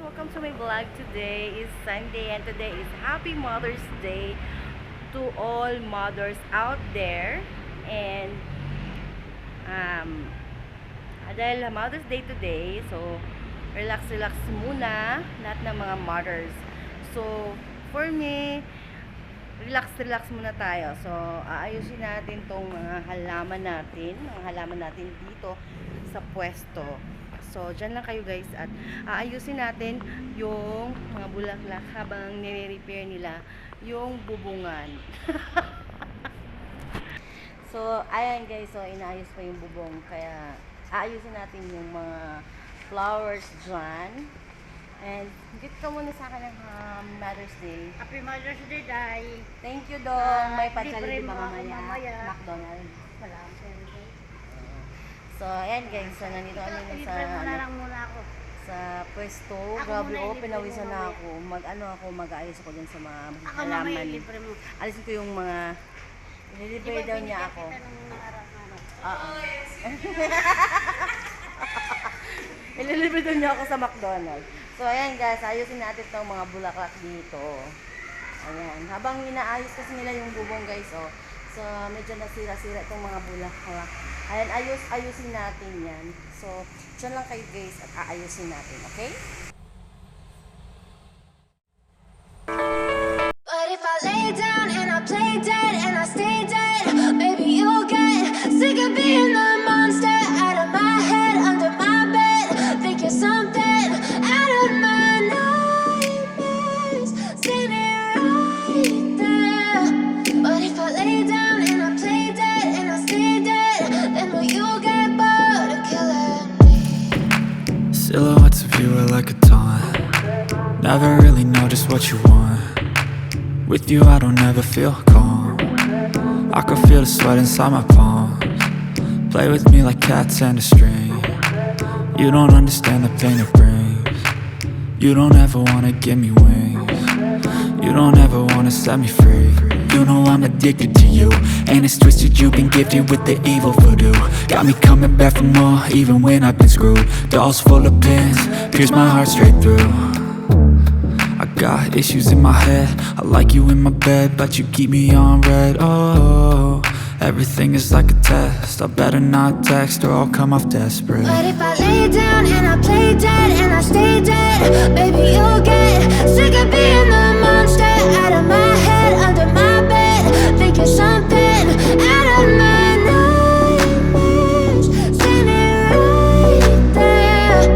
welcome to my vlog. Today is Sunday and today is Happy Mother's Day to all mothers out there. And um, dahil Mother's Day today, so relax muna lahat ng mga mothers. So for me, relax muna tayo. So aayusin natin tong mga halaman natin dito sa pwesto. So, dyan lang kayo guys at aayusin natin yung mga bulaklak habang nire-repair nila yung bubungan. So, ayan guys, so inaayos pa yung bubong kaya aayusin natin yung mga flowers dyan. And, gift ka muna sa akin ng Mother's Day. Happy Mother's Day, Day. Thank you, Dong. May libre pa mo ako mamaya. mamaya. McDonald's. Salamat. So, ayan guys. So, nandito kami sa Libre mo na lang muna ako. sa pwesto. Ako Grabe, muna, oh, libre pinawisan mo na mamaya. ako. Mag-ayos ako dun sa mga Ako halaman. mamaya, libre mo. Alisin ko yung mga nililibre daw niya ako. Kita nung nakarap na ano. Oo. Nililibre daw niya ako sa McDonald's. So, ayan guys. Ayusin natin itong mga bulaklak dito. Ayan. Habang inaayos kasi nila yung bubong guys, oh. So, medyo nasira-sira itong mga bulaklak. Ayan, ayusin natin yan. So, dyan lang kayo guys at aayusin natin, okay? But if I lay down and I play dead and I stay dead, maybe you'll get sick of being the monster out of my head, under my bed. Think you're something out of my nightmares, standing right there. But if I lay down and I play dead and I stay dead, then will you get bored of killing me? Silhouettes of you are like a taunt. Never really know just what you want. With you I don't ever feel calm. I can feel the sweat inside my palms. Play with me like cats and a string. You don't understand the pain it brings. You don't ever wanna give me wings. You don't ever wanna set me free. You know I'm addicted to you, and it's twisted, you've been gifted with the evil voodoo. Got me coming back for more, even when I've been screwed. Dolls full of pins, pierce my heart straight through. I got issues in my head, I like you in my bed, but you keep me on red. Oh, everything is like a test, I better not text or I'll come off desperate. But if I lay down and I play dead and I stay dead, baby you'll get sick of being the monster out of my head, under my bed. Think you're something out of my nightmares, standing right there.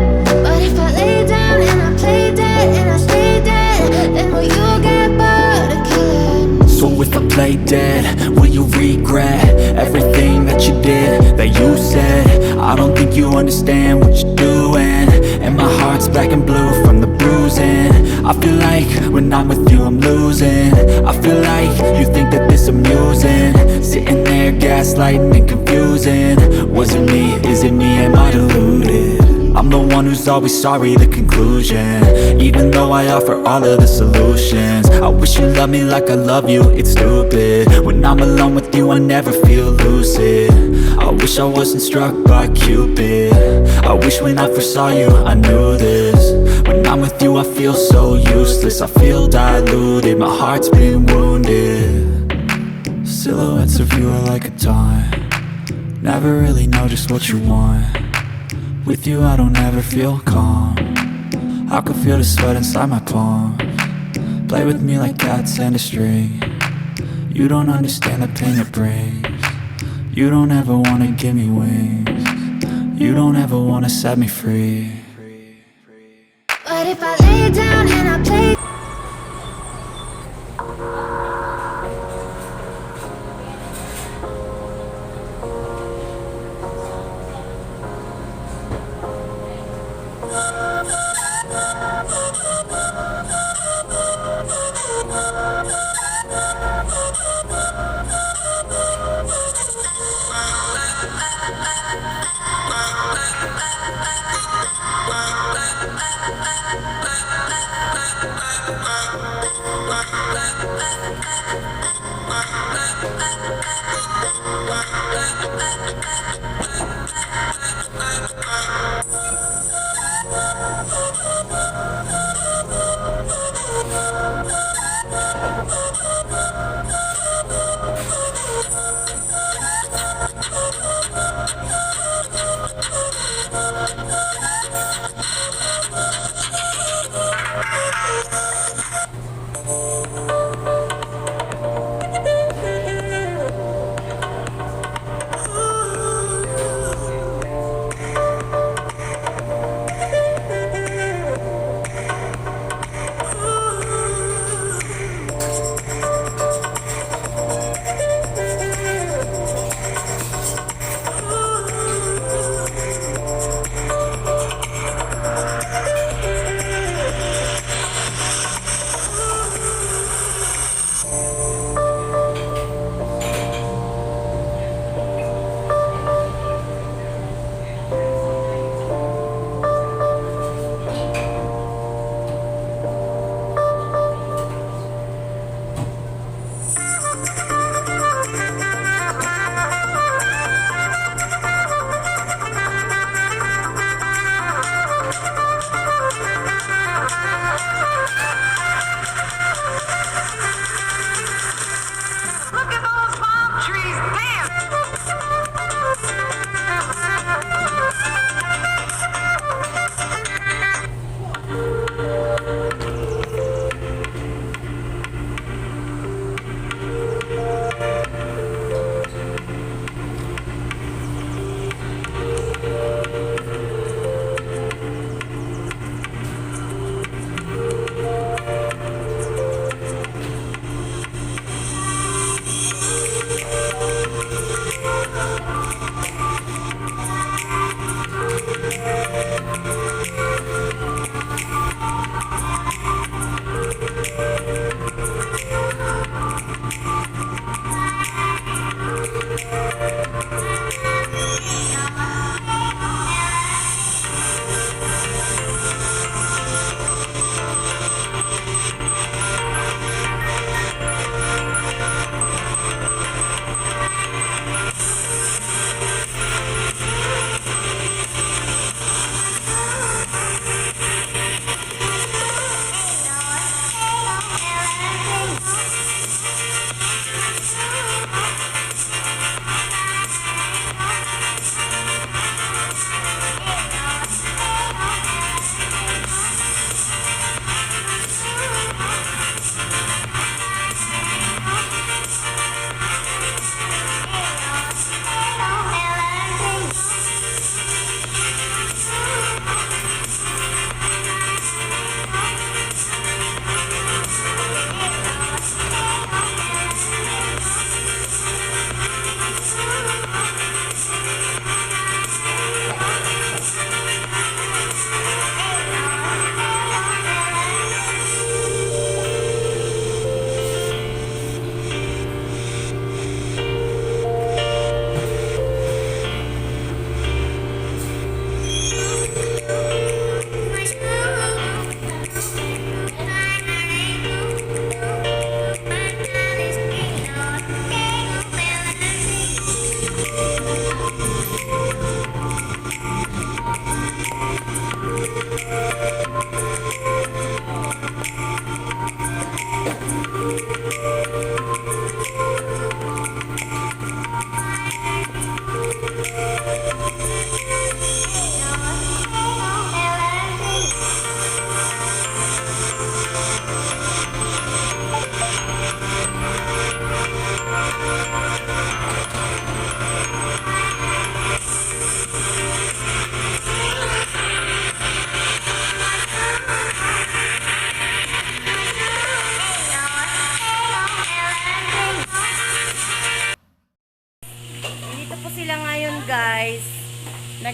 But if I lay down and I play dead and I stay dead, then will you get bored of killing me? So if I play dead, will you regret everything that you did, that you said? I don't think you understand what you're doing, and my heart's black and blue from the bruising. I feel like when I'm with you I'm losing. I feel like you think that this amusing, sitting there gaslighting and confusing. Was it me? Is it me? Am I deluded? I'm the one who's always sorry, the conclusion. Even though I offer all of the solutions, I wish you loved me like I love you, it's stupid. When I'm alone with you I never feel lucid. I wish I wasn't struck by Cupid. I wish when I first saw you I knew this. When I'm with you I feel so useless, I feel diluted, my heart's been wounded. Silhouettes of you are like a taunt. Never really know just what you want. With you I don't ever feel calm. I can feel the sweat inside my palms. Play with me like cats and a string. You don't understand the pain it brings. You don't ever wanna give me wings. You don't ever wanna set me free. But if I lay down and I play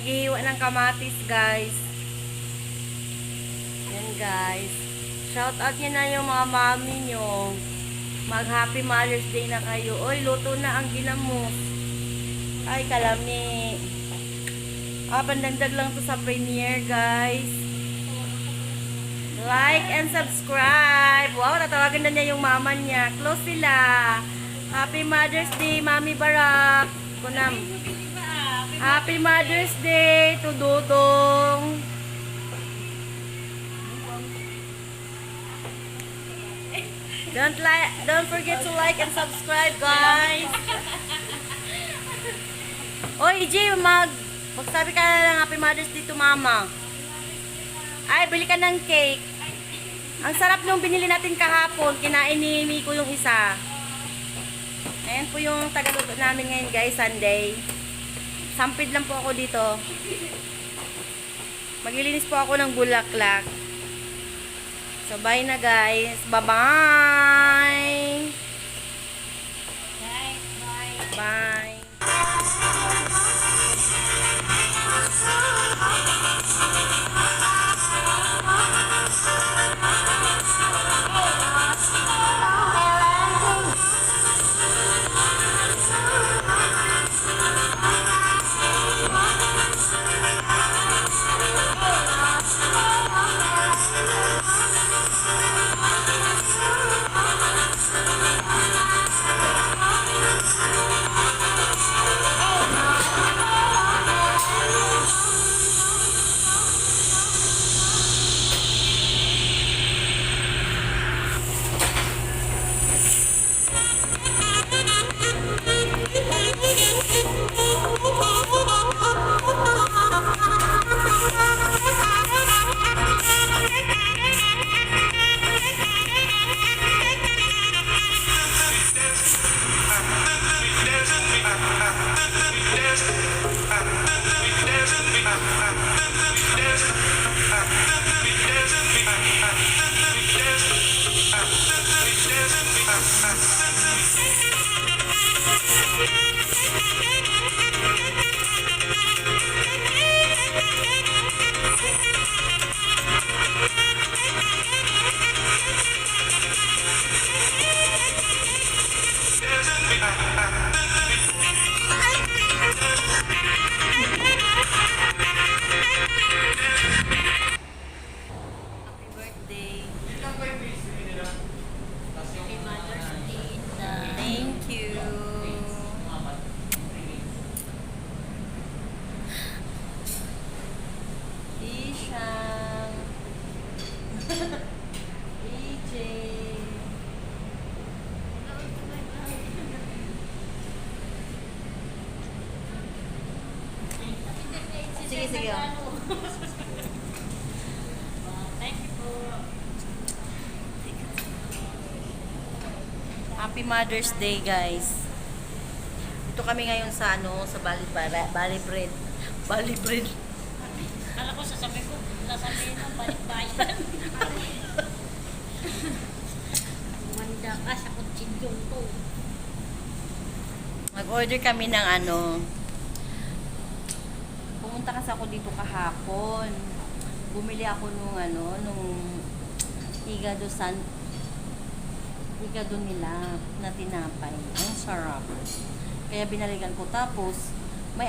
naghihiwa ng kamatis, guys. Yan, guys. Shout out nyo na yung mga mami nyo. Mag Happy Mother's Day na kayo. Oy, luto na ang ginamos. Ay, kalami. Pandagdag lang to sa premiere, guys. Like and subscribe. Wow, natawagan na niya yung mama niya. Close sila. Happy Mother's Day, Mami Barak. Kunam. Happy Mother's Day to Dodong. Don't forget to like and subscribe, guys. Oy, EJ, magsabi ka na lang Happy Mother's Day to Mama. Ay, bili ka ng cake. Ang sarap nung binili natin kahapon. Kinain ni Miko yung isa. Ayan po yung tagaluto namin ngayon, guys, Sunday. Sampid lang po ako dito. Maglilinis po ako ng bulaklak. So, bye na, guys. Bye-bye. Bye. Thank you. Ishang. EJ. Sige, sige. Thank you po. Happy Mother's Day, guys. Ito kami ngayon sa sa Bali Bread. Bali Bread. Kala ko sasabihin mo, balik-bayan. Manda ka sa kutsidyong to. Nag-order kami ng pumunta kasi ako dito kahapon. Bumili ako nung higado nila na tinapay. Ang sarap. Kaya binaligan ko. Tapos, may